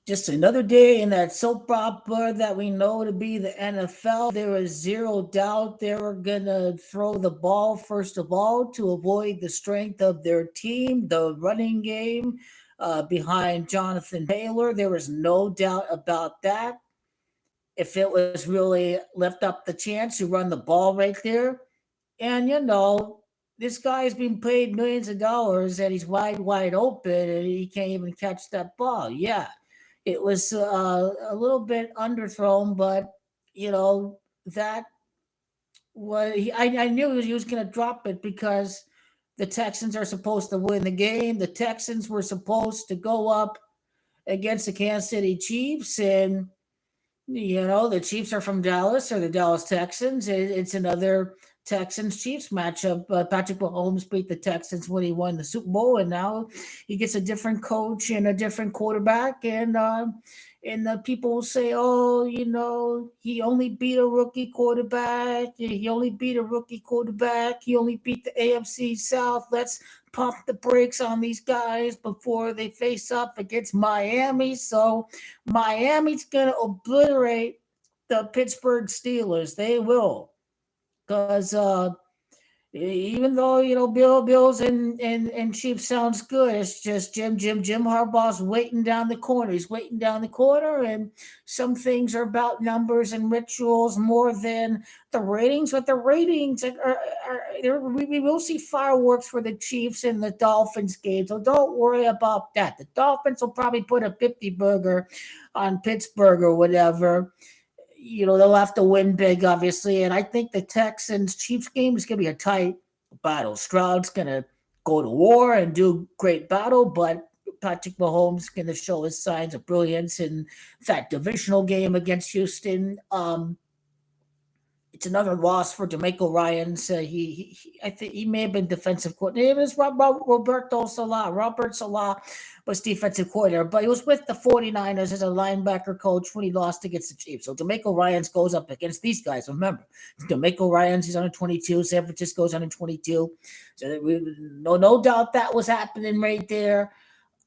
Just another day in that soap opera that we know to be the NFL. There is zero doubt they were going to throw the ball, first of all, to avoid the strength of their team, the running game behind Jonathan Taylor. There was no doubt about that. If it was really left up the chance to run the ball right there, and this guy's been paid millions of dollars and he's wide open and he can't even catch that ball. Yeah, it was a little bit underthrown, but that I knew he was going to drop it because the Texans are supposed to win the game. The Texans were supposed to go up against the Kansas City Chiefs, and the Chiefs are from Dallas, or the Dallas Texans. It's another Texans Chiefs matchup. Patrick Mahomes beat the Texans when he won the Super Bowl, and now he gets a different coach and a different quarterback. And the people will say, "Oh, he only beat a rookie quarterback. He only beat a rookie quarterback. He only beat the AFC South. Let's pump the brakes on these guys before they face up against Miami." So Miami's going to obliterate the Pittsburgh Steelers. They will. Because even though, Bills and Chiefs sounds good, it's just Jim Harbaugh's waiting down the corner. He's waiting down the corner, and some things are about numbers and rituals more than the ratings. But the ratings we will see fireworks for the Chiefs and the Dolphins game, so don't worry about that. The Dolphins will probably put a 50 burger on Pittsburgh or whatever. They'll have to win big, obviously. And I think the Texans Chiefs game is going to be a tight battle. Stroud's going to go to war and do great battle, but Patrick Mahomes going to show his signs of brilliance in that divisional game against Houston. It's another loss for D'Amico Ryans. I think he may have been defensive coordinator. It was Roberto Salah. Robert Salah was defensive coordinator, but he was with the 49ers as a linebacker coach when he lost against the Chiefs. So D'Amico Ryans goes up against these guys. Remember, D'Amico Ryans is under 22. San Francisco's under 22. So no doubt that was happening right there.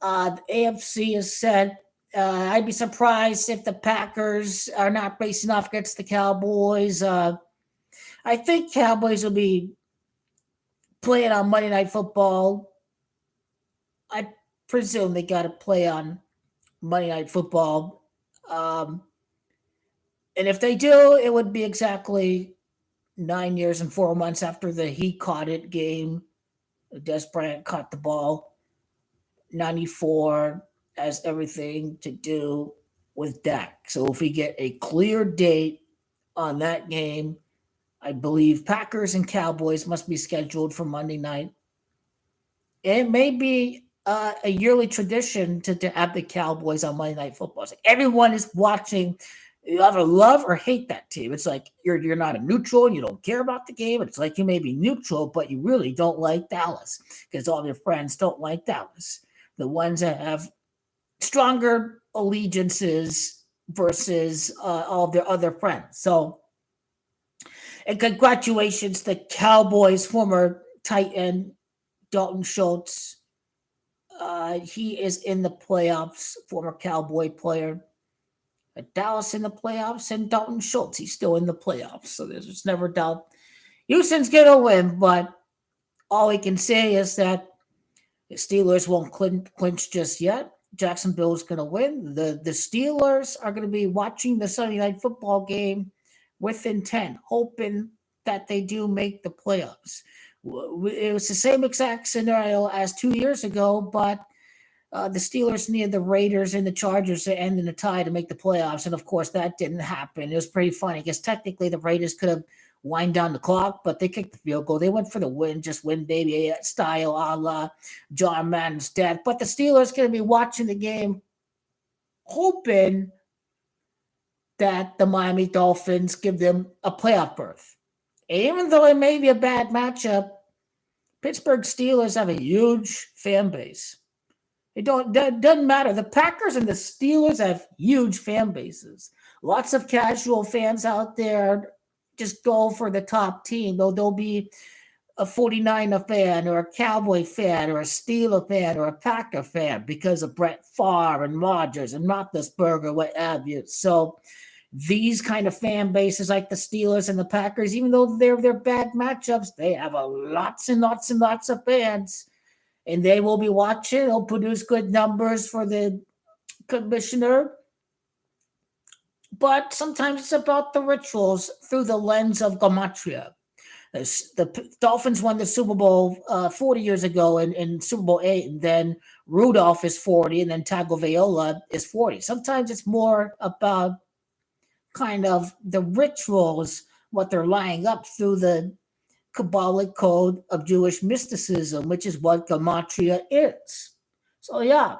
The AFC is set. I'd be surprised if the Packers are not facing off against the Cowboys. I think Cowboys will be playing on Monday Night Football. I presume they got to play on Monday Night Football. And if they do, it would be exactly 9 years and 4 months after the He Caught It game. Des Bryant caught the ball. 94 has everything to do with Dak. So if we get a clear date on that game, I believe Packers and Cowboys must be scheduled for Monday night. It may be a yearly tradition to have the Cowboys on Monday Night Football. Like everyone is watching. You either love or hate that team. It's like you're not a neutral and you don't care about the game. It's like you may be neutral, but you really don't like Dallas because all your friends don't like Dallas. The ones that have stronger allegiances versus all their other friends. So, and congratulations to Cowboys former tight end Dalton Schultz. He is in the playoffs, former Cowboy player. Dallas in the playoffs, and Dalton Schultz, he's still in the playoffs. So there's never doubt Houston's going to win, but all we can say is that the Steelers won't clinch just yet. Jacksonville's going to win. The Steelers are going to be watching the Sunday Night Football game with intent, hoping that they do make the playoffs. It was the same exact scenario as 2 years ago, but the Steelers needed the Raiders and the Chargers to end in a tie to make the playoffs, and of course that didn't happen. It was pretty funny because technically the Raiders could have wind down the clock, but they kicked the field goal. They went for the win, just win baby style, a la John Madden's dad. But the Steelers going to be watching the game, hoping that the Miami Dolphins give them a playoff berth. Even though it may be a bad matchup, Pittsburgh Steelers have a huge fan base. It doesn't matter. The Packers and the Steelers have huge fan bases. Lots of casual fans out there just go for the top team. Though there'll be a 49er fan or a Cowboy fan or a Steeler fan or a Packer fan because of Brett Favre and Rodgers and Roethlisberger, what have you. So these kind of fan bases like the Steelers and the Packers, even though they're bad matchups, they have a lots and lots and lots of fans. And they will be watching. They'll produce good numbers for the commissioner. But sometimes it's about the rituals through the lens of Gematria. The Dolphins won the Super Bowl 40 years ago in Super Bowl 8, and then Rudolph is 40, and then Tagovailoa is 40. Sometimes it's more about kind of the rituals, what they're lining up through the Kabbalic code of Jewish mysticism, which is what Gematria is. So, yeah,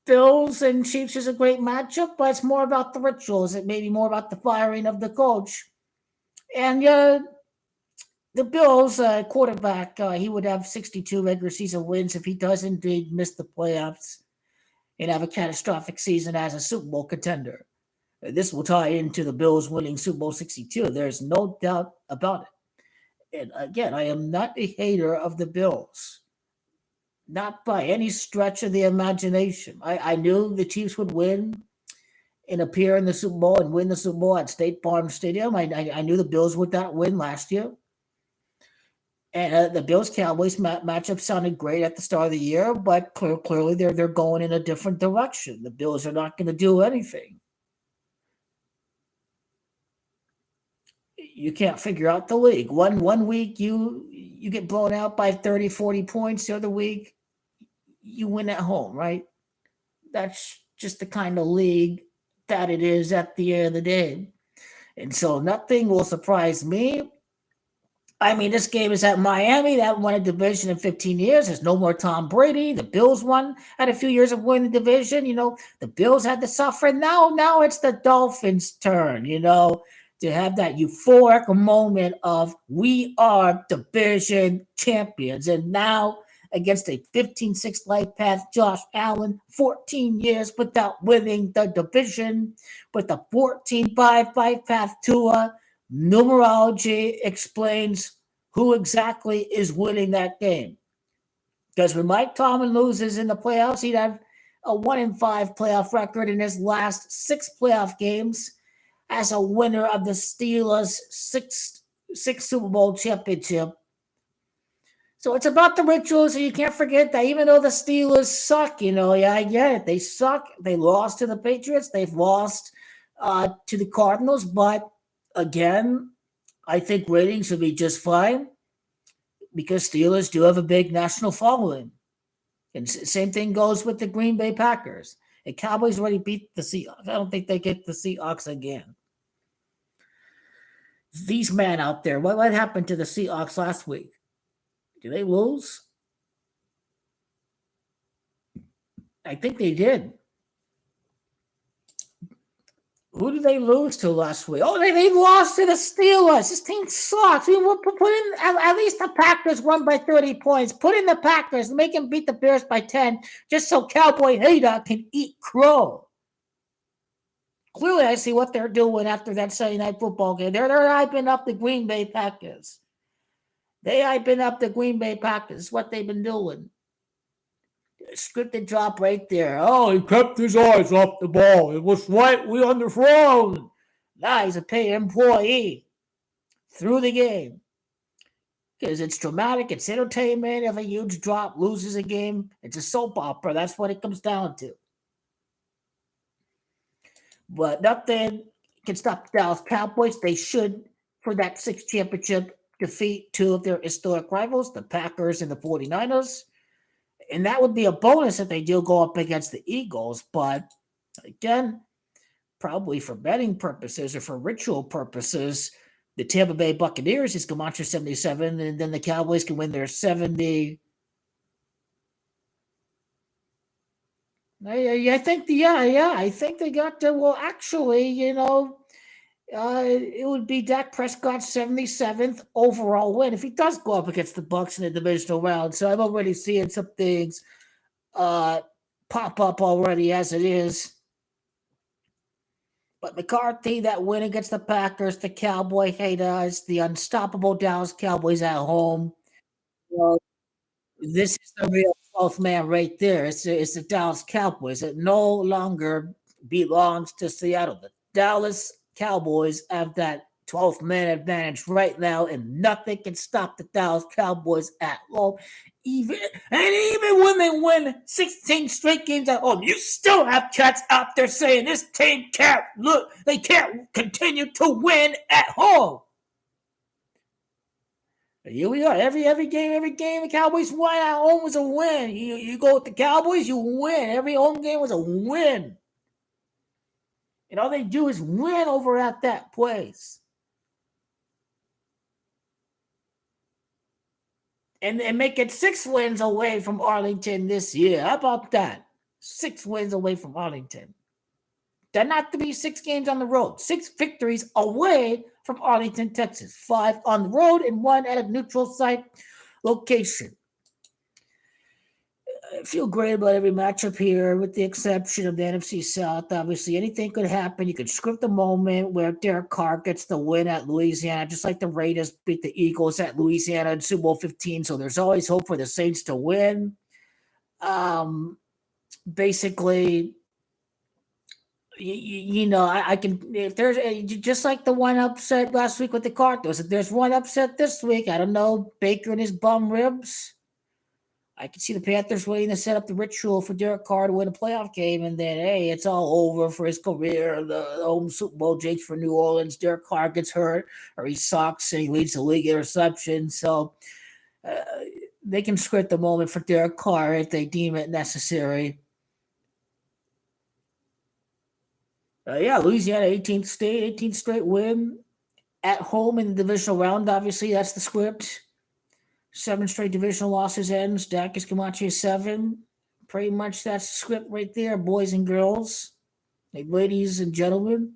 Bills and Chiefs is a great matchup, but it's more about the rituals. It may be more about the firing of the coach. And the Bills quarterback, he would have 62 regular season wins if he does indeed miss the playoffs and have a catastrophic season as a Super Bowl contender. This will tie into the Bills winning Super Bowl 62. There's no doubt about it. And again, I am not a hater of the Bills. Not by any stretch of the imagination. I knew the Chiefs would win and appear in the Super Bowl and win the Super Bowl at State Farm Stadium. I knew the Bills would not win last year. And the Bills Cowboys matchup sounded great at the start of the year, but clearly they're going in a different direction. The Bills are not going to do anything. You can't figure out the league. One week you get blown out by 30, 40 points. The other week you win at home, right? That's just the kind of league that it is at the end of the day. And so nothing will surprise me. I mean, this game is at Miami. That won a division in 15 years. There's no more Tom Brady. The Bills won, had a few years of winning the division. The Bills had to suffer. Now it's the Dolphins' turn, to have that euphoric moment of we are division champions. And now against a 15-6 life path, Josh Allen, 14 years without winning the division with a 14-5 life path Tua. Numerology explains who exactly is winning that game. Because when Mike Tomlin loses in the playoffs, he'd have a 1-5 playoff record in his last 6 playoff games as a winner of the Steelers' sixth Super Bowl championship. So it's about the rituals, and you can't forget that even though the Steelers suck, I get it. They suck. They lost to the Patriots. They've lost to the Cardinals. But again, I think ratings will be just fine because Steelers do have a big national following. And same thing goes with the Green Bay Packers. And Cowboys already beat the Seahawks. I don't think they get the Seahawks again. These men out there, what happened to the Seahawks last week? Did they lose? I think they did. Who did they lose to last week? Oh, they lost to the Steelers. This team sucks. We'll put in at least the Packers won by 30 points. Put in the Packers, make them beat the Bears by 10, just so Cowboy Hater can eat crow. Clearly, I see what they're doing after that Sunday Night Football game. They're hyping up the Green Bay Packers. They hyping up the Green Bay Packers. What they've been doing. Scripted drop right there. Oh, he kept his eyes off the ball. It was slightly underthrown. Now he's a paid employee through the game. Because it's dramatic, it's entertainment. If a huge drop loses a game, it's a soap opera. That's what it comes down to. But nothing can stop the Dallas Cowboys. They should, for that 6th championship, defeat 2 of their historic rivals, the Packers and the 49ers. And that would be a bonus if they do go up against the Eagles. But again, probably for betting purposes or for ritual purposes, the Tampa Bay Buccaneers is Gematria 77, and then the Cowboys can win their 70. I think I think they got to. Well, actually, it would be Dak Prescott's 77th overall win if he does go up against the Bucs in the divisional round. So I'm already seeing some things pop up already as it is. But McCarthy, that win against the Packers, the Cowboy haters, the unstoppable Dallas Cowboys at home. Well, this is the real 12th man right there. It's the Dallas Cowboys. It no longer belongs to Seattle. The Dallas Cowboys have that 12th man advantage right now, and nothing can stop the Dallas Cowboys at home. Even when they win 16 straight games at home, you still have cats out there saying this team can't look, they can't continue to win at home. Here we are. Every game the Cowboys won at home was a win. You go with the Cowboys, you win. Every home game was a win. And all they do is win over at that place. And make it 6 wins away from Arlington this year. How about that? 6 wins away from Arlington. That not to be 6 games on the road. 6 victories away from Arlington, Texas. 5 on the road and 1 at a neutral site location. I feel great about every matchup here, with the exception of the NFC South. Obviously, anything could happen. You could script the moment where Derek Carr gets the win at Louisiana, just like the Raiders beat the Eagles at Louisiana in Super Bowl 15. So there's always hope for the Saints to win. Basically, I can, if there's just like the one upset last week with the Cardinals, if there's one upset this week, I don't know, Baker and his bum ribs. I can see the Panthers waiting to set up the ritual for Derek Carr to win a playoff game, and then, hey, it's all over for his career. The home Super Bowl jinx for New Orleans. Derek Carr gets hurt, or he sucks, and he leads the league in interception. So they can script the moment for Derek Carr if they deem it necessary. Louisiana, 18th straight win at home in the divisional round. Obviously, that's the script. 7 straight divisional losses ends. Dacus Camacho 7. Pretty much that's the script right there, boys and girls, ladies and gentlemen.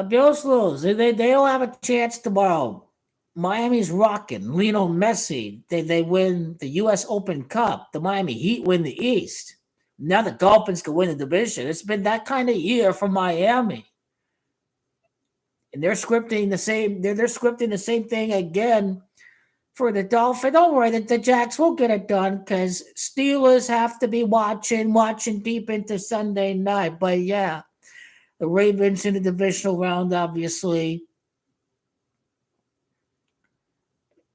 Bills lose. They don't have a chance tomorrow. Miami's rocking. Lionel Messi. They win the U.S. Open Cup. The Miami Heat win the East. Now the Dolphins can win the division. It's been that kind of year for Miami. And they're scripting the same. They're scripting the same thing again for the Dolphins. Don't worry, the Jacks will get it done, because Steelers have to be watching deep into Sunday night. But yeah, the Ravens in the divisional round, obviously.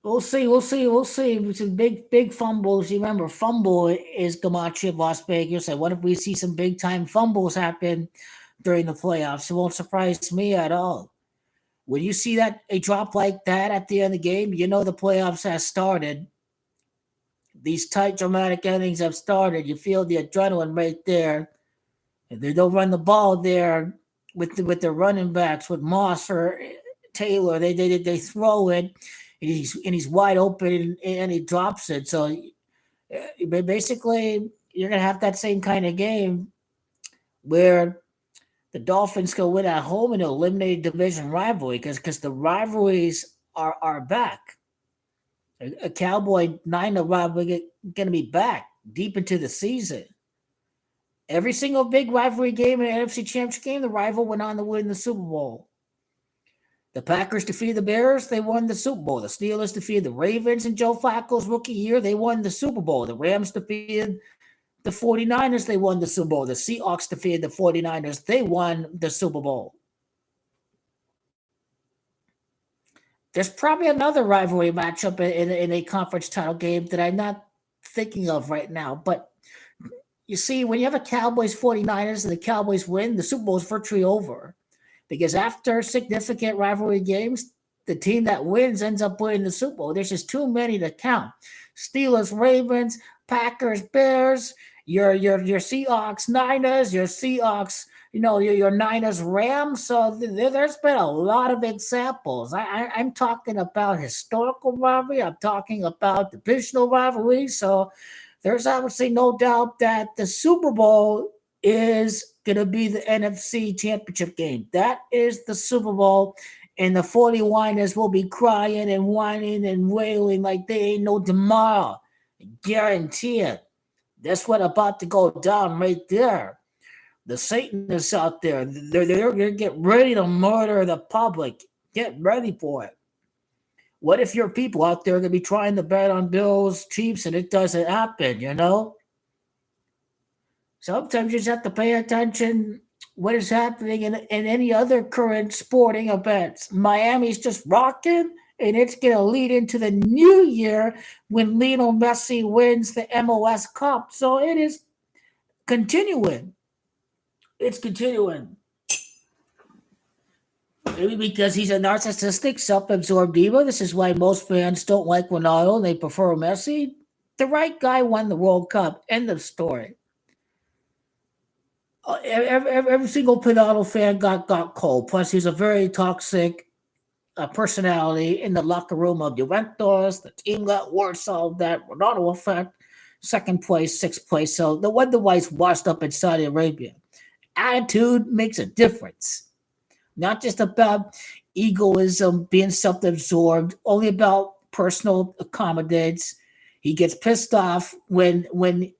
We'll see. Some big fumbles. You remember, fumble is Gamache of Las Vegas. And what if we see some big time fumbles happen during the playoffs? It won't surprise me at all. When you see that a drop like that at the end of the game, you know the playoffs have started. These tight, dramatic endings have started. You feel the adrenaline right there. And they don't run the ball there with their running backs, with Moss or Taylor. They throw it, and he's wide open, and he drops it. So basically, you're gonna have that same kind of game where the Dolphins go win at home and eliminate a division rivalry, because the rivalries are back. A Cowboy Niner rivalry going to be back deep into the season. Every single big rivalry game in an NFC Championship game, the rival went on to win the Super Bowl. The Packers defeated the Bears, they won the Super Bowl. The Steelers defeated the Ravens in Joe Flacco's rookie year, they won the Super Bowl. The Rams defeated the 49ers, they won the Super Bowl. The Seahawks defeated the 49ers, they won the Super Bowl. There's probably another rivalry matchup in a conference title game that I'm not thinking of right now. But you see, when you have a Cowboys 49ers and the Cowboys win, the Super Bowl is virtually over. Because after significant rivalry games, the team that wins ends up winning the Super Bowl. There's just too many to count. Steelers, Ravens, Packers, Bears, your Seahawks, Niners, your Seahawks, your Niners, Rams. So there's been a lot of examples. I'm talking about historical rivalry. I'm talking about divisional rivalry. So there's obviously no doubt that the Super Bowl is going to be the NFC Championship game. That is the Super Bowl. And the 49ers will be crying and whining and wailing like they ain't no tomorrow. Guarantee it. That's what about to go down right there. The Satanists out there, they're going to get ready to murder the public. Get ready for it. What if your people out there are going to be trying to bet on Bills, Chiefs, and it doesn't happen, you know? Sometimes you just have to pay attention what is happening in any other current sporting events. Miami's just rocking, and it's going to lead into the new year when Lionel Messi wins the MLS Cup. So it is continuing. It's continuing. Maybe because he's a narcissistic, self-absorbed diva. This is why most fans don't like Ronaldo and they prefer Messi. The right guy won the World Cup. End of story. Every single Pinado fan got cold. Plus, he's a very toxic personality in the locker room of Juventus. The team got worse, all that Ronaldo effect. Second place, sixth place. So the wonder why he's washed up in Saudi Arabia. Attitude makes a difference. Not just about egoism, being self-absorbed, only about personal accommodates. He gets pissed off when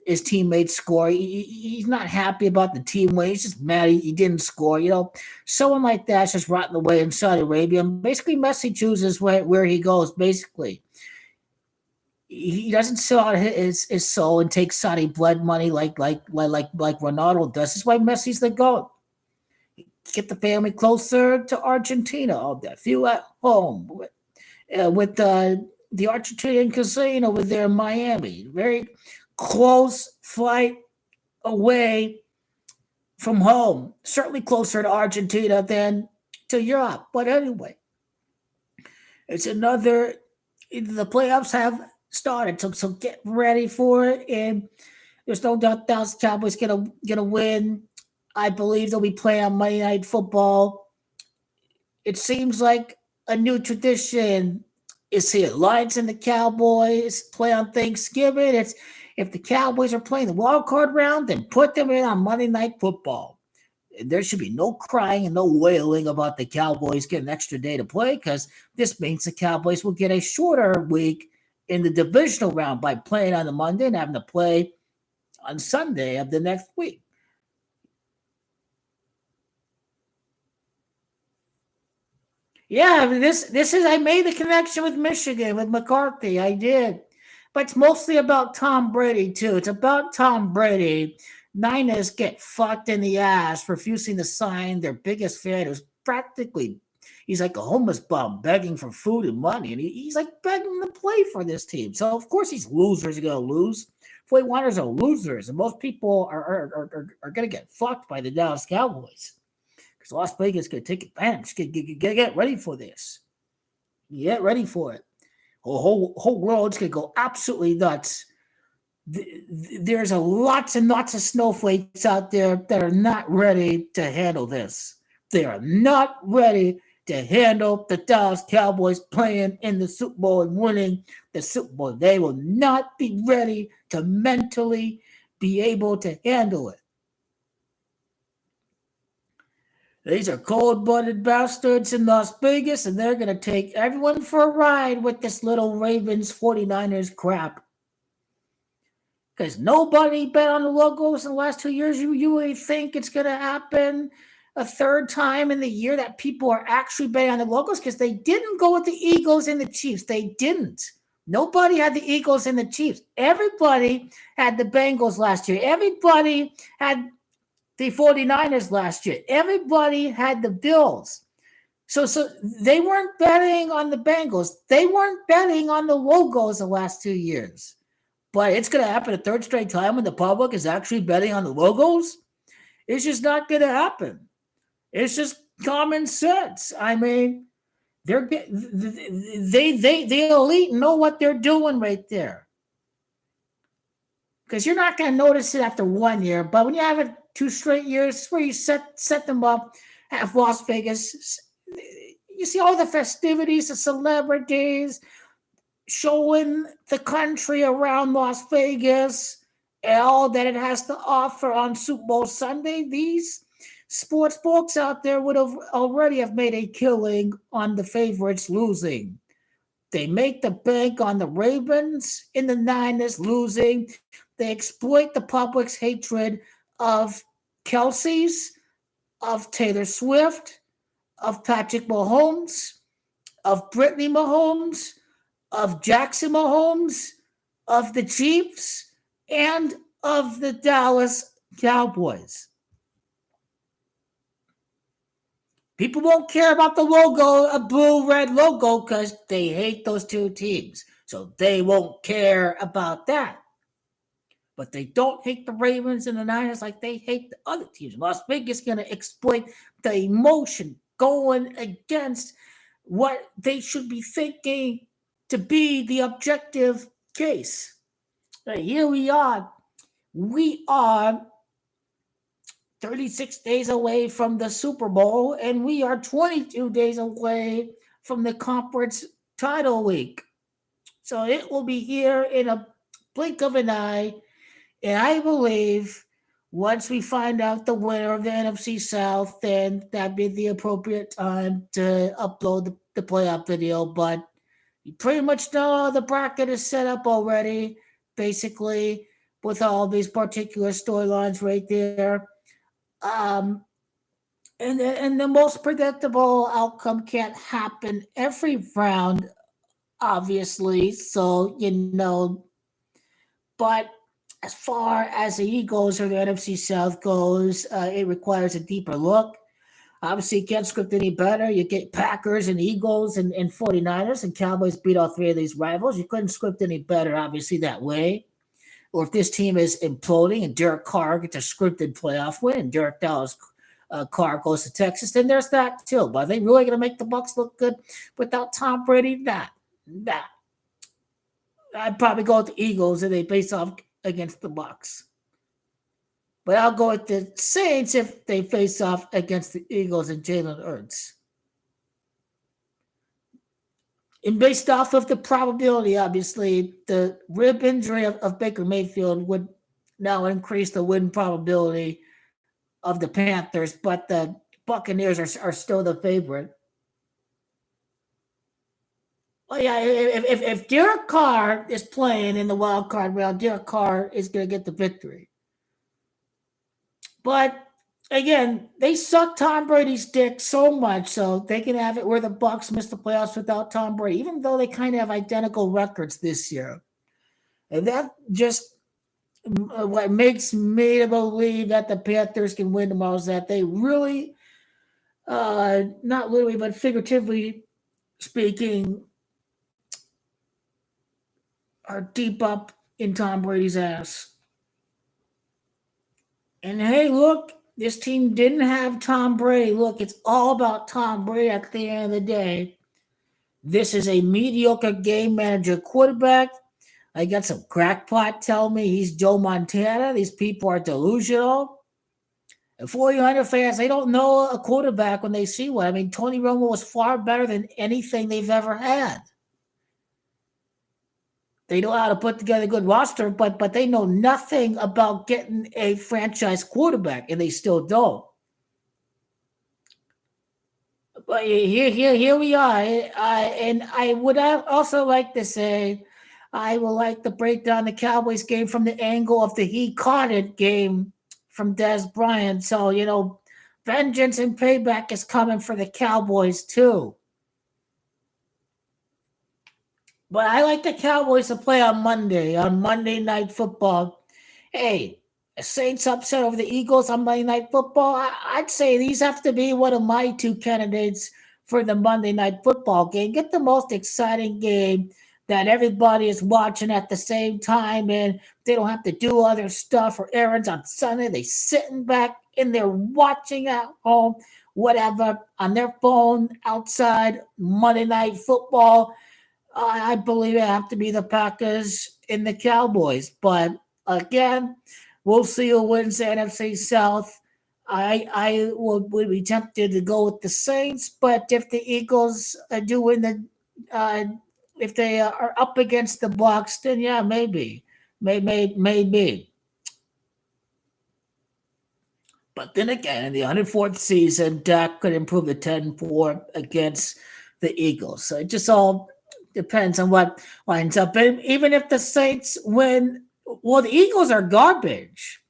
his teammates score. He's not happy about the team win. He's just mad he didn't score. You know, someone like that's just rotting away in Saudi Arabia. And basically, Messi chooses where he goes. Basically, he doesn't sell out his soul and take Saudi blood money like Ronaldo does. This is why Messi's the GOAT. Get the family closer to Argentina. All that few at home with the Argentinian casino over there in Miami. Very close flight away from home. Certainly closer to Argentina than to Europe. But anyway, it's another. The playoffs have started, so get ready for it. And there's no doubt Dallas Cowboys gonna win. I believe they'll be playing on Monday Night Football. It seems like a new tradition is here. Lions and the Cowboys play on Thanksgiving. It's if the Cowboys are playing the wild card round, then put them in on Monday Night Football. There should be no crying and no wailing about the Cowboys getting an extra day to play because this means the Cowboys will get a shorter week in the divisional round by playing on the Monday and having to play on Sunday of the next week. Yeah, I mean, this is I made the connection with Michigan with McCarthy. I did, but it's mostly about Tom Brady too. It's about Tom Brady. Niners get fucked in the ass, refusing to sign their biggest fan, who's practically he's like a homeless bum begging for food and money, and he's like begging to play for this team. So of course these losers are gonna lose. 49ers are losers, and most people are gonna get fucked by the Dallas Cowboys. Because Las Vegas could take advantage. Get ready for this. Get ready for it. Whole world's gonna go absolutely nuts. There's a lots and lots of snowflakes out there that are not ready to handle this. They are not ready to handle the Dallas Cowboys playing in the Super Bowl and winning the Super Bowl. They will not be ready to mentally be able to handle it. These are cold blooded bastards in Las Vegas, and they're going to take everyone for a ride with this little Ravens 49ers crap. Because nobody bet on the logos in the last 2 years. You really think it's going to happen a third time in the year that people are actually betting on the logos? Because they didn't go with the Eagles and the Chiefs. They didn't. Nobody had the Eagles and the Chiefs. Everybody had the Bengals last year. Everybody had the 49ers last year. Everybody had the Bills. So they weren't betting on the Bengals. They weren't betting on the logos the last 2 years. But it's going to happen a third straight time when the public is actually betting on the logos. It's just not going to happen. It's just common sense. I mean, the elite know what they're doing right there. Because you're not going to notice it after 1 year, but when you have it 2 straight years, where you set them up, have Las Vegas, you see all the festivities, the celebrities showing the country around Las Vegas and all that it has to offer on Super Bowl Sunday. These sports books out there would have already have made a killing on the favorites losing. They make the bank on the Ravens in the Niners losing. They exploit the public's hatred of Kelsey's, of Taylor Swift, of Patrick Mahomes, of Brittany Mahomes, of Jackson Mahomes, of the Chiefs, and of the Dallas Cowboys. People won't care about the logo, a blue-red logo, because they hate those two teams. So they won't care about that. But they don't hate the Ravens and the Niners like they hate the other teams. Las Vegas is going to exploit the emotion going against what they should be thinking to be the objective case. Right, here we are. We are 36 days away from the Super Bowl, and we are 22 days away from the conference title week. So it will be here in a blink of an eye. And I believe once we find out the winner of the NFC South, then that'd be the appropriate time to upload the playoff video. But you pretty much know the bracket is set up already, basically, with all these particular storylines right there. And the most predictable outcome can't happen every round, obviously. So, but as far as the Eagles or the NFC South goes, it requires a deeper look. Obviously, you can't script any better. You get Packers and Eagles and 49ers, and Cowboys beat all three of these rivals. You couldn't script any better, obviously, that way. Or if this team is imploding and Derek Carr gets a scripted playoff win and Derek Dallas Carr goes to Texas, then there's that too. But are they really going to make the Bucs look good without Tom Brady? Nah. I'd probably go with the Eagles and they face off against the Bucs. But I'll go with the Saints if they face off against the Eagles and Jalen Hurts. And based off of the probability, obviously, the rib injury of Baker Mayfield would now increase the win probability of the Panthers, but the Buccaneers are still the favorite. Well, yeah, if Derek Carr is playing in the wild card round, Derek Carr is going to get the victory. But again, they suck Tom Brady's dick so much, so they can have it where the Bucs miss the playoffs without Tom Brady, even though they kind of have identical records this year. And that just what makes me to believe that the Panthers can win tomorrow is that they really, not literally, but figuratively speaking, are deep up in Tom Brady's ass. And hey, look, this team didn't have Tom Brady. Look, it's all about Tom Brady at the end of the day. This is a mediocre game manager quarterback. I got some crackpot telling me he's Joe Montana. These people are delusional. And 49er fans, they don't know a quarterback when they see one. I mean, Tony Romo was far better than anything they've ever had. They know how to put together a good roster, but they know nothing about getting a franchise quarterback, and they still don't. But here we are. And I would also like to say I would like to break down the Cowboys game from the angle of the he caught it game from Dez Bryant. So, vengeance and payback is coming for the Cowboys too. But I like the Cowboys to play on Monday Night Football. Hey, a Saints upset over the Eagles on Monday Night Football. I'd say these have to be one of my two candidates for the Monday Night Football game. Get the most exciting game that everybody is watching at the same time, and they don't have to do other stuff or errands on Sunday. They sitting back in there watching at home, whatever, on their phone outside Monday Night Football. I believe it have to be the Packers and the Cowboys. But again, we'll see who wins the NFC South. I would be tempted to go with the Saints, but if the Eagles do win if they are up against the Bucs, then yeah, maybe. But then again, in the 104th season, Dak could improve the 10-4 against the Eagles. So it just all depends on what lines up. And even if the Saints win, well, the Eagles are garbage.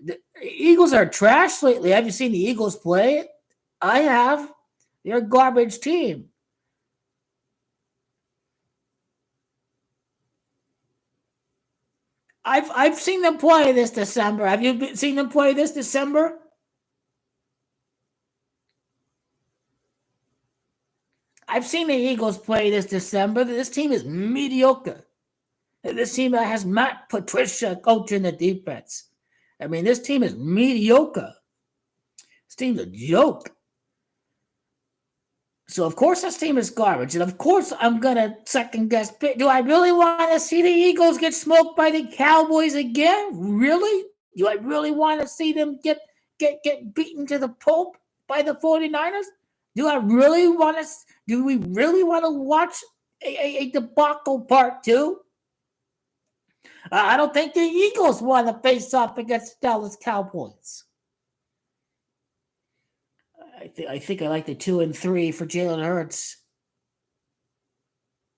The Eagles are trash lately. Have you seen the Eagles play? I have. They're a garbage team. I've seen them play this December. Have you seen them play this December? I've seen the Eagles play this December. This team is mediocre. This team has Matt Patricia coaching the defense. I mean, this team is mediocre. This team's a joke. So, of course, this team is garbage. And, of course, I'm going to second guess. Do I really want to see the Eagles get smoked by the Cowboys again? Really? Do I really want to see them get beaten to the pulp by the 49ers? Do we really want to watch a debacle part two? I don't think the Eagles want to face off against the Dallas Cowboys. I think I like the 2-3 for Jalen Hurts.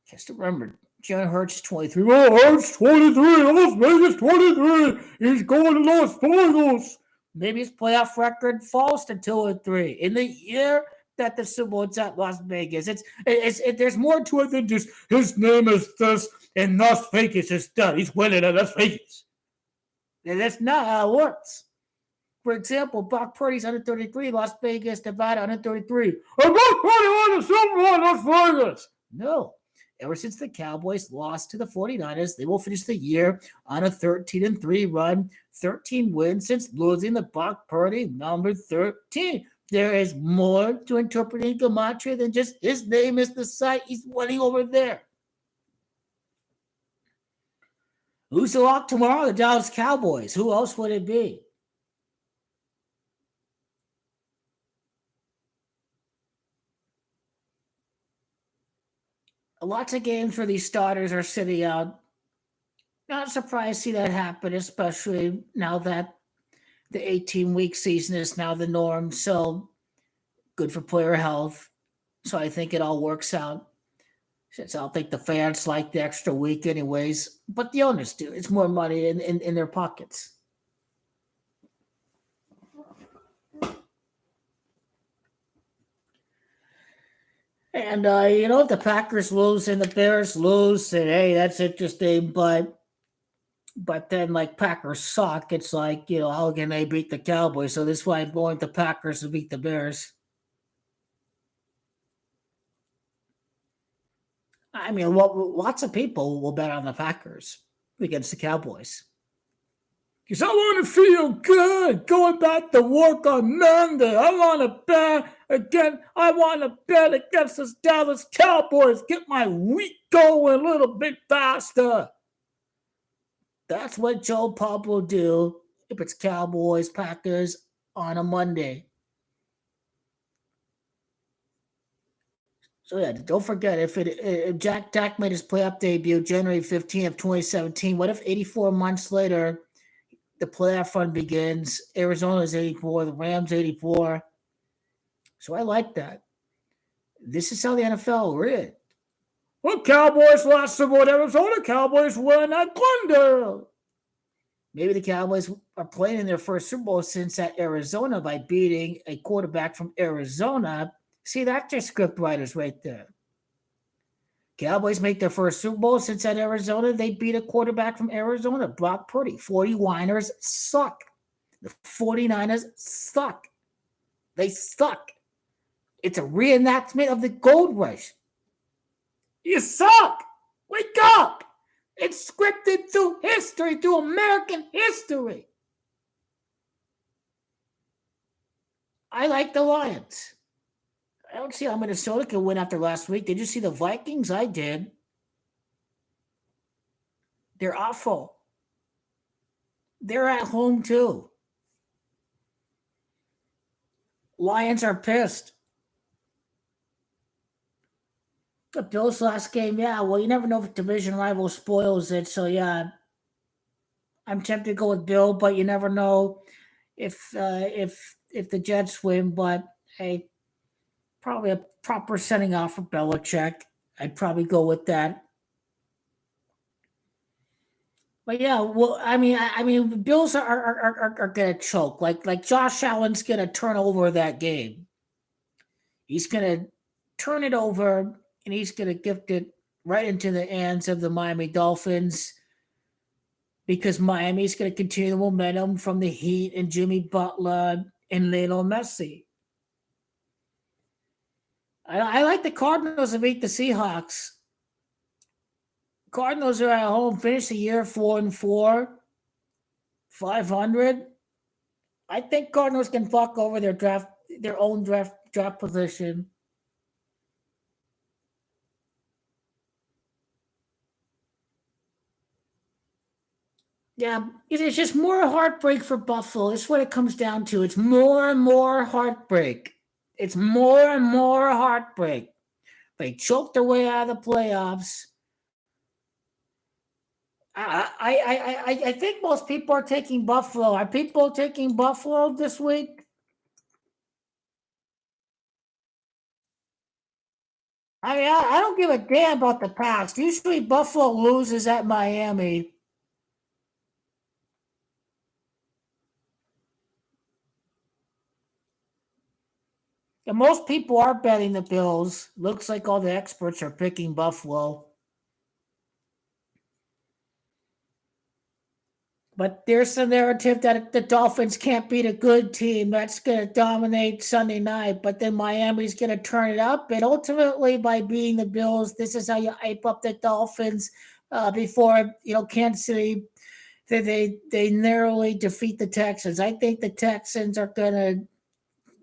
Just remember, Jalen Hurts is 23. Oh, Hurts 23. Las Vegas 23. He's going to Las Vegas. Maybe his playoff record falls to 2-3 in the year that the Super Bowl's at Las Vegas. There's more to it than just his name is this and Las Vegas is that. He's winning at Las Vegas. And that's not how it works. For example, Brock Purdy's under 33, Las Vegas, Nevada under 33. And Brock Purdy won the Super Bowl in Las Vegas. No. Ever since the Cowboys lost to the 49ers, they will finish the year on a 13-3 run, 13 wins since losing the Brock Purdy number 13. There is more to interpreting Gematria than just his name is the site he's winning over there. Who's the lock tomorrow? The Dallas Cowboys. Who else would it be? Lots of games where these starters are sitting out. Not surprised to see that happen, especially now that the 18-week season is now the norm. So good for player health. So I think it all works out. Since I don't think the fans like the extra week anyways, but the owners do. It's more money in their pockets. And, if the Packers lose and the Bears lose, then, hey, that's interesting. But then, like, Packers suck. It's like, how can they beat the Cowboys? So this is why I'm going the Packers to beat the Bears. I mean, lots of people will bet on the Packers against the Cowboys. Because I want to feel good going back to work on Monday. I want to bet again. I want to bet against the Dallas Cowboys. Get my week going a little bit faster. That's what Joe Pub will do if it's Cowboys, Packers on a Monday. So yeah, don't forget if Dak made his playoff debut January 15th of 2017. What if 84 months later the playoff run begins? Arizona's 84, the Rams 84. So I like that. This is how the NFL read. Well, Cowboys lost Super Bowl. Arizona Cowboys win at Glendale. Maybe the Cowboys are playing in their first Super Bowl since at Arizona by beating a quarterback from Arizona. See, that's your script writers right there. Cowboys make their first Super Bowl since at Arizona. They beat a quarterback from Arizona, Brock Purdy. 49ers suck. The 49ers suck. They suck. It's a reenactment of the gold rush. You suck. Wake up. It's scripted through history, through American history. I like the Lions. I don't see how Minnesota can win after last week. Did you see the Vikings? I did. They're awful. They're at home too. Lions are pissed. The Bills' last game, yeah. Well, you never know if division rival spoils it. So yeah, I'm tempted to go with Bill, but you never know if the Jets win. But hey, probably a proper sending off for Belichick. I'd probably go with that. But yeah, well, I mean, the Bills are gonna choke. Like Josh Allen's gonna turn over that game. He's gonna turn it over, and he's gonna gift it right into the hands of the Miami Dolphins. because Miami's going to continue the momentum from the Heat and Jimmy Butler and Lionel Messi. I like the Cardinals to beat the Seahawks. Cardinals are at home, finish the year 4-4, 500. I think Cardinals can fuck over their own draft position. Yeah, it's just more heartbreak for Buffalo. It's what it comes down to. It's more and more heartbreak. It's more and more heartbreak. They choked their way out of the playoffs. I think most people are taking Buffalo. Are people taking Buffalo this week? I don't give a damn about the past. Usually Buffalo loses at Miami. And most people are betting the Bills. Looks like all the experts are picking Buffalo. But there's the narrative that the Dolphins can't beat a good team that's going to dominate Sunday night, but then Miami's going to turn it up. And ultimately, by beating the Bills, this is how you hype up the Dolphins before Kansas City. They narrowly defeat the Texans. I think the Texans are going to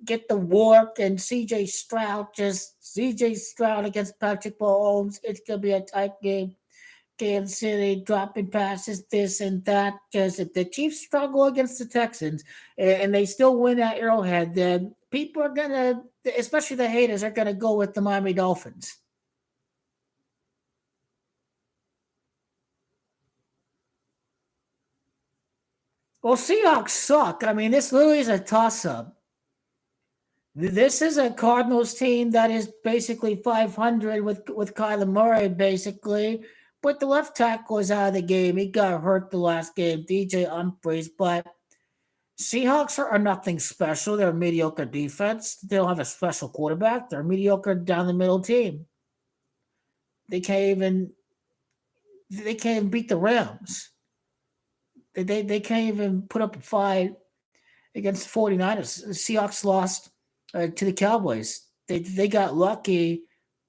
get the work, and CJ Stroud against Patrick Mahomes. It's going to be a tight game. Kansas City dropping passes, this and that. Just if the Chiefs struggle against the Texans and they still win at Arrowhead, then people are gonna, especially the haters, are gonna go with the Miami Dolphins. Well, Seahawks suck. I mean, this literally is a toss-up. This is a Cardinals team that is basically 500 with Kyler Murray, basically. But the left tackle is out of the game. He got hurt the last game, DJ Humphries. But Seahawks are nothing special. They're a mediocre defense. They don't have a special quarterback. They're a mediocre down the middle team. They can't even they can't even beat the Rams. They can't even put up a fight against the 49ers. The Seahawks lost to the Cowboys. They got lucky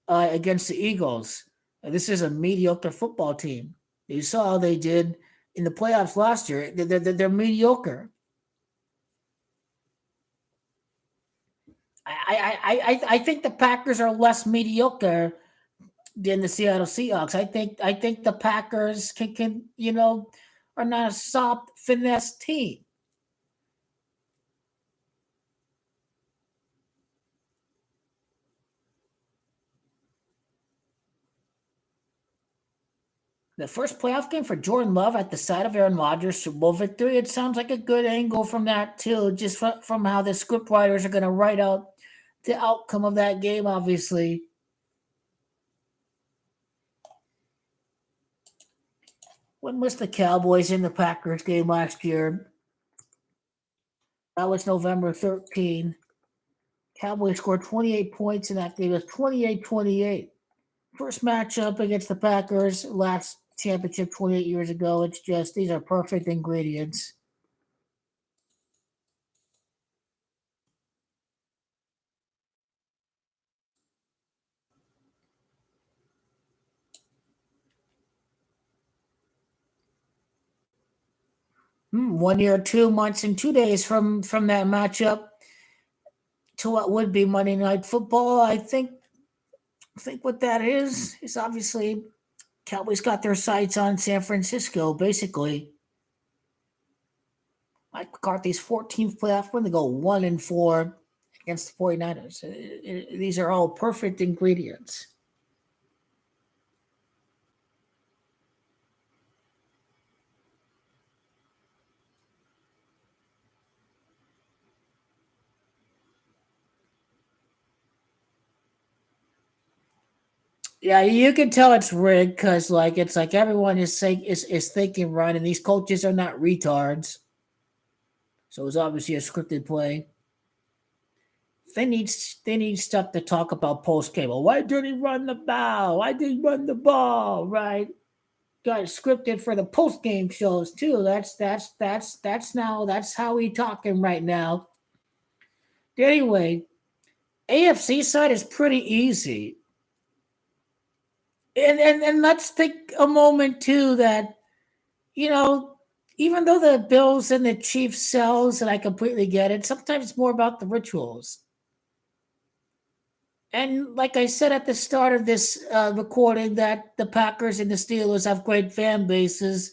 against the Eagles. This is a mediocre football team. You saw how they did in the playoffs last year. They're mediocre. I think the Packers are less mediocre than the Seattle Seahawks. I think the Packers can are not a soft finesse team. The first playoff game for Jordan Love at the side of Aaron Rodgers' Super Bowl victory. It sounds like a good angle from that too, just from how the script writers are going to write out the outcome of that game. Obviously, when was the Cowboys in the Packers game last year? That was November 13. Cowboys scored 28 points in that game. It was 28-28. First matchup against the Packers last championship 28 years ago. It's just these are perfect ingredients. One year, 2 months, and 2 days from that matchup to what would be Monday Night Football. I think what that is obviously Cowboys got their sights on San Francisco. Basically, Mike McCarthy's 14th playoff win. They go 1-4 against the 49ers. These are all perfect ingredients. Yeah, you can tell it's rigged because it's like everyone is thinking right, and these coaches are not retards. So it's obviously a scripted play. They need stuff to talk about post game. Well, why did he run the ball? Why did he run the ball? Right? got scripted for the post game shows too. That's how we talking right now. Anyway, AFC side is pretty easy. And let's take a moment too that, you know, even though the Bills and the Chiefs sells, and I completely get it, sometimes it's more about the rituals. And like I said at the start of this recording, that the Packers and the Steelers have great fan bases,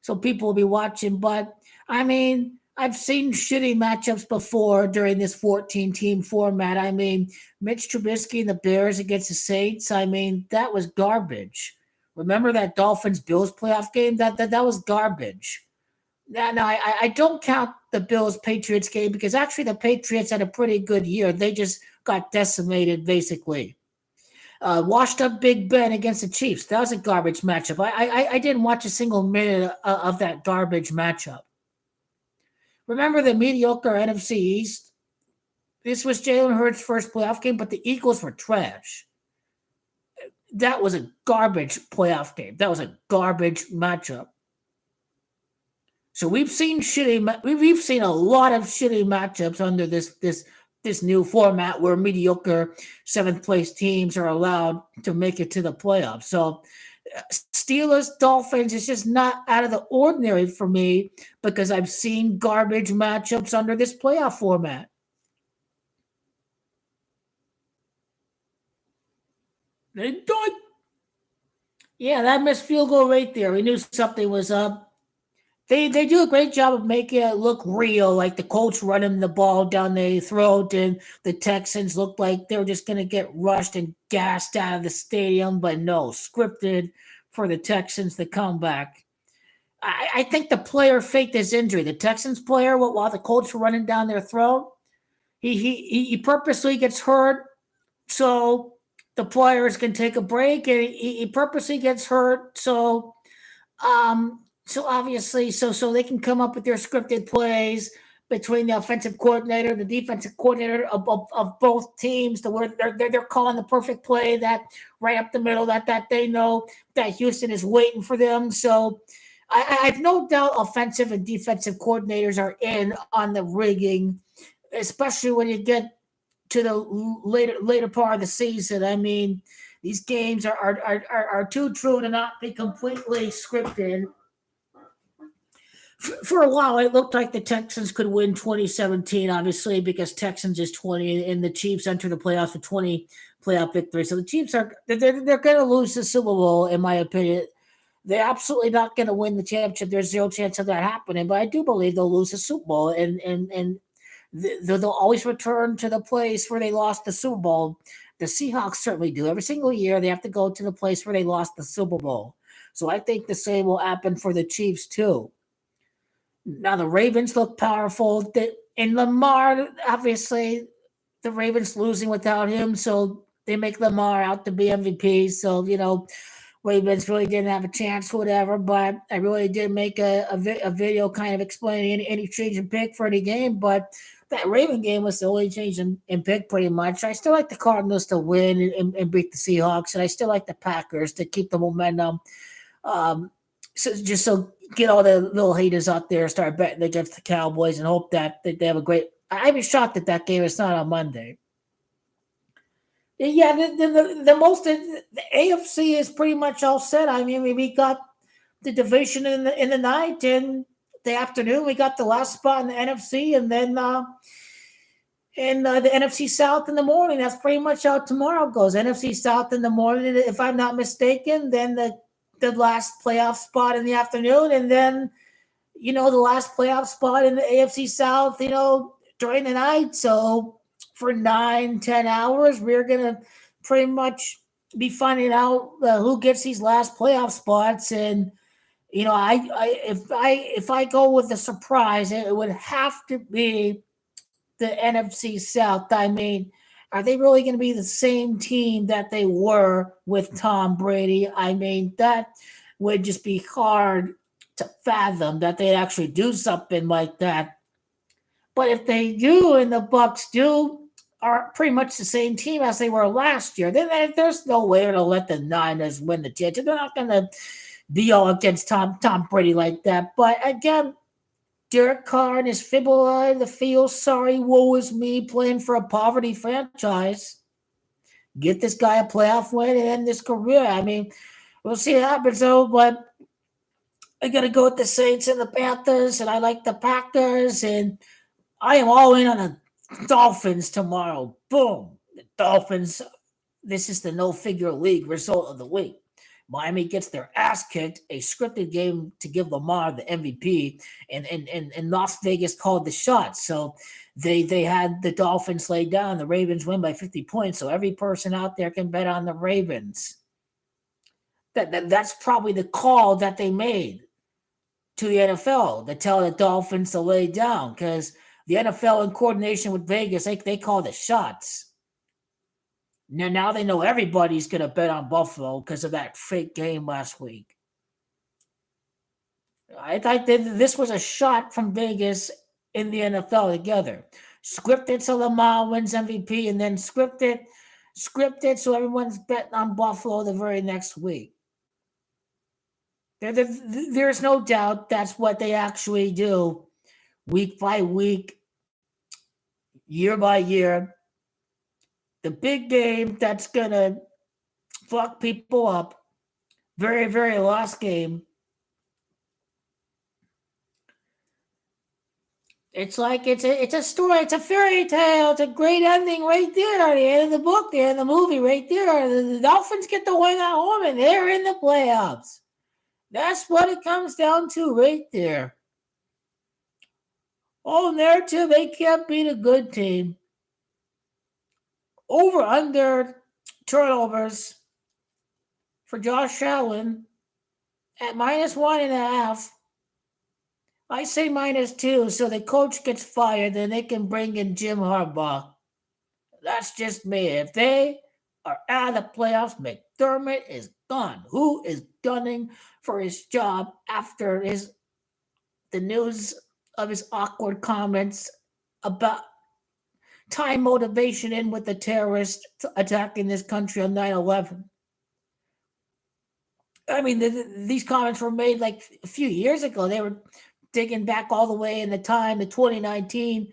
so people will be watching. But I mean, I've seen shitty matchups before during this 14 team format. I mean, Mitch Trubisky and the Bears against the Saints. I mean, that was garbage. Remember that Dolphins Bills playoff game? That was garbage. No, I don't count the Bills Patriots game because actually the Patriots had a pretty good year. They just got decimated basically. Washed up Big Ben against the Chiefs. That was a garbage matchup. I didn't watch a single minute of that garbage matchup. Remember the mediocre NFC East? This was Jalen Hurts' first playoff game, but the Eagles were trash. That was a garbage playoff game. That was a garbage matchup. So we've seen a lot of shitty matchups under this new format where mediocre seventh place teams are allowed to make it to the playoffs. So Steelers Dolphins is just not out of the ordinary for me because I've seen garbage matchups under this playoff format. They don't. Yeah, that missed field goal right there. We knew something was up. They do a great job of making it look real, like the Colts running the ball down their throat, and the Texans looked like they were just going to get rushed and gassed out of the stadium, but no, scripted for the Texans to come back. I think the player faked his injury. The Texans player, while the Colts were running down their throat, he purposely gets hurt so the players can take a break, and he purposely gets hurt so obviously, so they can come up with their scripted plays between the offensive coordinator, the defensive coordinator of both teams, to where they're calling the perfect play that right up the middle that they know that Houston is waiting for them. So I've no doubt offensive and defensive coordinators are in on the rigging, especially when you get to the later part of the season. I mean, these games are too true to not be completely scripted. For a while, it looked like the Texans could win 2017, obviously, because Texans is 20 and the Chiefs enter the playoffs with 20 playoff victories. So the Chiefs they're going to lose the Super Bowl, in my opinion. They're absolutely not going to win the championship. There's zero chance of that happening, but I do believe they'll lose the Super Bowl, and they'll always return to the place where they lost the Super Bowl. The Seahawks certainly do. Every single year, they have to go to the place where they lost the Super Bowl. So I think the same will happen for the Chiefs too. Now the Ravens look powerful. And Lamar, obviously, the Ravens losing without him, so they make Lamar out to be MVP. So Ravens really didn't have a chance, whatever. But I really did make a video kind of explaining any change in pick for any game. But that Raven game was the only change in pick, pretty much. I still like the Cardinals to win and beat the Seahawks, and I still like the Packers to keep the momentum. So get all the little haters out there, start betting against the Cowboys, and hope that they have a great. I'd be shocked that game is not on Monday. Yeah, the AFC is pretty much all set. I mean, we got the division in the night, and the afternoon we got the last spot in the NFC, and then the NFC South in the morning. That's pretty much how tomorrow goes. NFC South in the morning, if I'm not mistaken. Then the last playoff spot in the afternoon, and then the last playoff spot in the AFC South, during the night. So for 9-10 hours, we're gonna pretty much be finding out who gets these last playoff spots. And if I go with a surprise, it would have to be the NFC South. I mean, are they really going to be the same team that they were with Tom Brady? I mean, that would just be hard to fathom that they'd actually do something like that. But if they do, and the Bucks do, are pretty much the same team as they were last year, then there's no way to let the Niners win the championship. They're not going to be all against Tom Brady like that. But again, Derek Carr and his fibula, the feel sorry, woe is me, playing for a poverty franchise. Get this guy a playoff win and end this career. I mean, we'll see what happens though. But I gotta go with the Saints and the Panthers, and I like the Packers, and I am all in on the Dolphins tomorrow. Boom. The Dolphins. This is the no figure league result of the week. Miami gets their ass kicked, a scripted game to give Lamar the MVP, and Las Vegas called the shots. So they had the Dolphins laid down. The Ravens win by 50 points. So every person out there can bet on the Ravens. That's probably the call that they made to the NFL to tell the Dolphins to lay down, because the NFL in coordination with Vegas, they call the shots. Now they know everybody's going to bet on Buffalo because of that fake game last week. I thought this was a shot from Vegas in the NFL together. Scripted so Lamar wins MVP, and then scripted so everyone's betting on Buffalo the very next week. There's no doubt that's what they actually do week by week, year by year. The big game that's going to fuck people up, very, very last game. It's like it's a story, it's a fairy tale, it's a great ending right there at the end of the book, there in the movie right there. The Dolphins get the win at home and they're in the playoffs. That's what it comes down to right there. Oh, narrative, they can't beat a good team. Over under turnovers for Josh Allen at -1.5. I say -2, so the coach gets fired, then they can bring in Jim Harbaugh. That's just me. If they are out of the playoffs, McDermott is gone. Who is gunning for his job after the news of his awkward comments about tying motivation in with the terrorists attacking this country on 9/11? I mean, these comments were made like a few years ago. They were digging back all the way in the time, the 2019,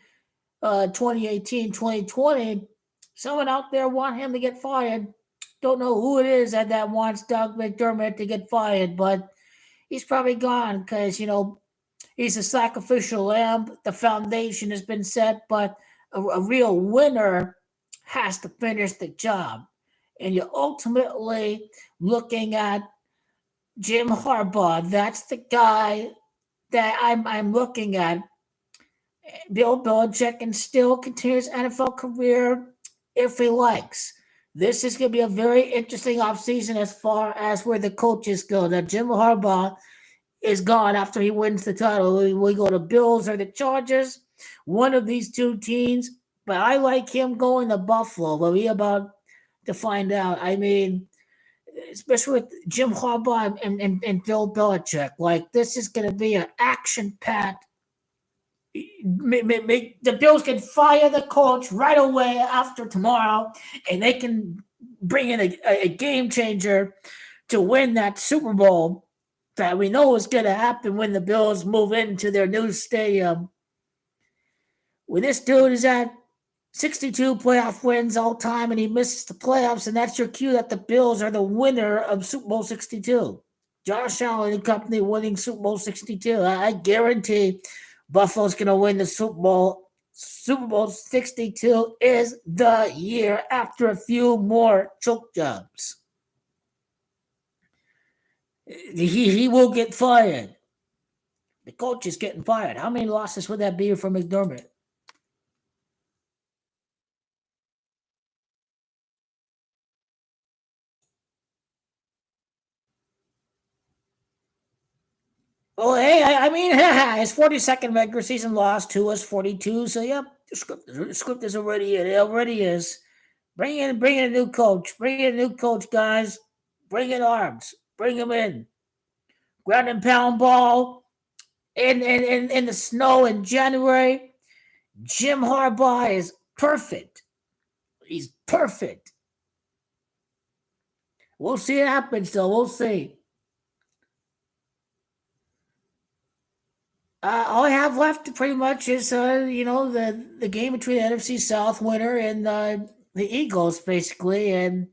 2018, 2020. Someone out there want him to get fired. Don't know who it is that wants Doug McDermott to get fired, but he's probably gone because, he's a sacrificial lamb. The foundation has been set, but a real winner has to finish the job. And you're ultimately looking at Jim Harbaugh. That's the guy that I'm looking at. Bill Belichick can still continue his NFL career if he likes. This is going to be a very interesting offseason as far as where the coaches go. Now, Jim Harbaugh is gone after he wins the title. We go to Bills or the Chargers, one of these two teams. But I like him going to Buffalo. We're about to find out. I mean, especially with Jim Harbaugh and Bill Belichick. Like, this is going to be an action-packed. The Bills can fire the coach right away after tomorrow, and they can bring in a game changer to win that Super Bowl that we know is going to happen when the Bills move into their new stadium. When this dude is at 62 playoff wins all time and he misses the playoffs, and that's your cue that the Bills are the winner of Super Bowl 62. Josh Allen and company winning Super Bowl 62. I guarantee Buffalo's going to win the Super Bowl. Super Bowl 62 is the year after a few more choke jobs. He will get fired. The coach is getting fired. How many losses would that be for McDermott? Well, hey, I mean, his 42nd regular season loss, to us 42. So, yep, the script is already in. It already is. Bring in a new coach. Bring in a new coach, guys. Bring in arms. Bring them in. Ground and pound ball in the snow in January. Jim Harbaugh is perfect. He's perfect. We'll see what happens, though. We'll see. All I have left pretty much is the game between the NFC South winner and the Eagles, basically, and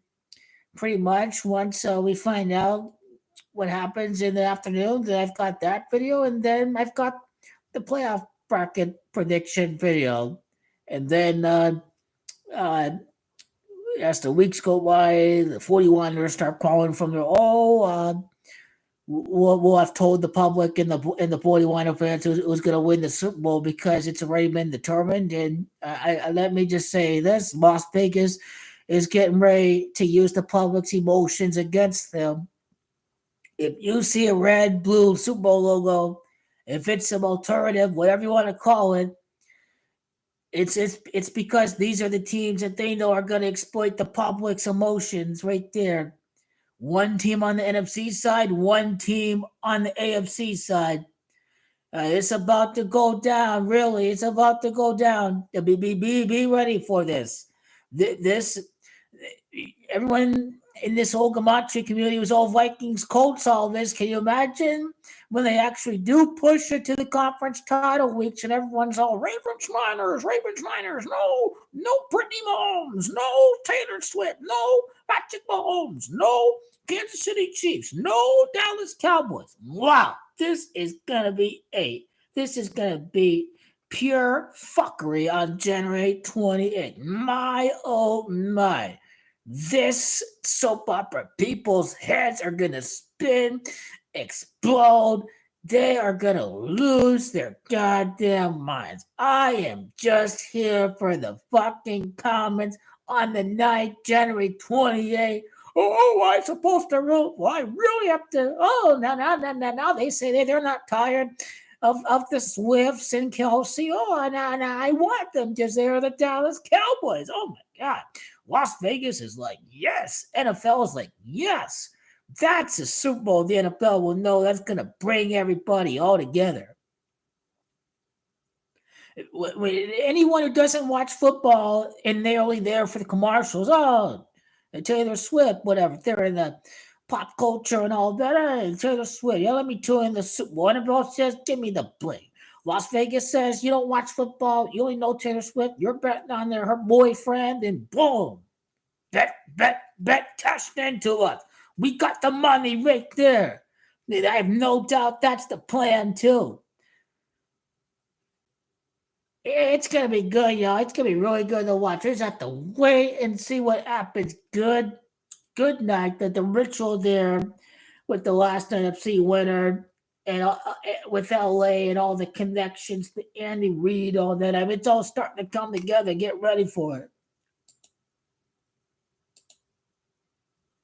pretty much once we find out what happens in the afternoon, then I've got that video, and then I've got the playoff bracket prediction video, and then uh, as the weeks go by, the 41ers start calling from their we'll have told the public and the 49er fans who's going to win the Super Bowl because it's already been determined. And let me just say this: Las Vegas is getting ready to use the public's emotions against them. If you see a red, blue Super Bowl logo, if it's some alternative, whatever you want to call it, it's because these are the teams that they know are going to exploit the public's emotions right there. One team on the NFC side, one team on the AFC side. It's about to go down. Really, it's about to go down. Be ready for this. This everyone in this whole Gematria community was all Vikings, Colts, all this. Can you imagine when they actually do push it to the conference title weeks and everyone's all Ravens, Niners, no Brittany Mahomes, no Taylor Swift, no Patrick Mahomes, no Kansas City Chiefs, no Dallas Cowboys. Wow, this is gonna be pure fuckery on January 28th. My oh my. This soap opera, people's heads are gonna spin, explode. They are gonna lose their goddamn minds. I am just here for the fucking comments on the night, January 28th. Oh, I'm supposed to rule. Well, I really have to. Oh, now they say they're not tired of the Swifts and Kelsey. Oh, and I want them because they're the Dallas Cowboys. Oh my God. Las Vegas is like, yes. NFL is like, yes. That's a Super Bowl. The NFL will know that's going to bring everybody all together. Anyone who doesn't watch football and they're only there for the commercials, Taylor Swift, whatever, they're in the pop culture and all that. Hey, Taylor Swift, yeah, let me tune in the Super Bowl. NFL says, give me the bling. Las Vegas says, you don't watch football, you only know Taylor Swift, you're betting on her boyfriend, and boom, bet, cashed into us. We got the money right there. I have no doubt that's the plan too. It's gonna be good, y'all. It's gonna be really good to watch. We just have to wait and see what happens. Good night. The ritual there with the last NFC winner and with LA and all the connections, the Andy Reid, all that. I mean, it's all starting to come together. Get ready for it.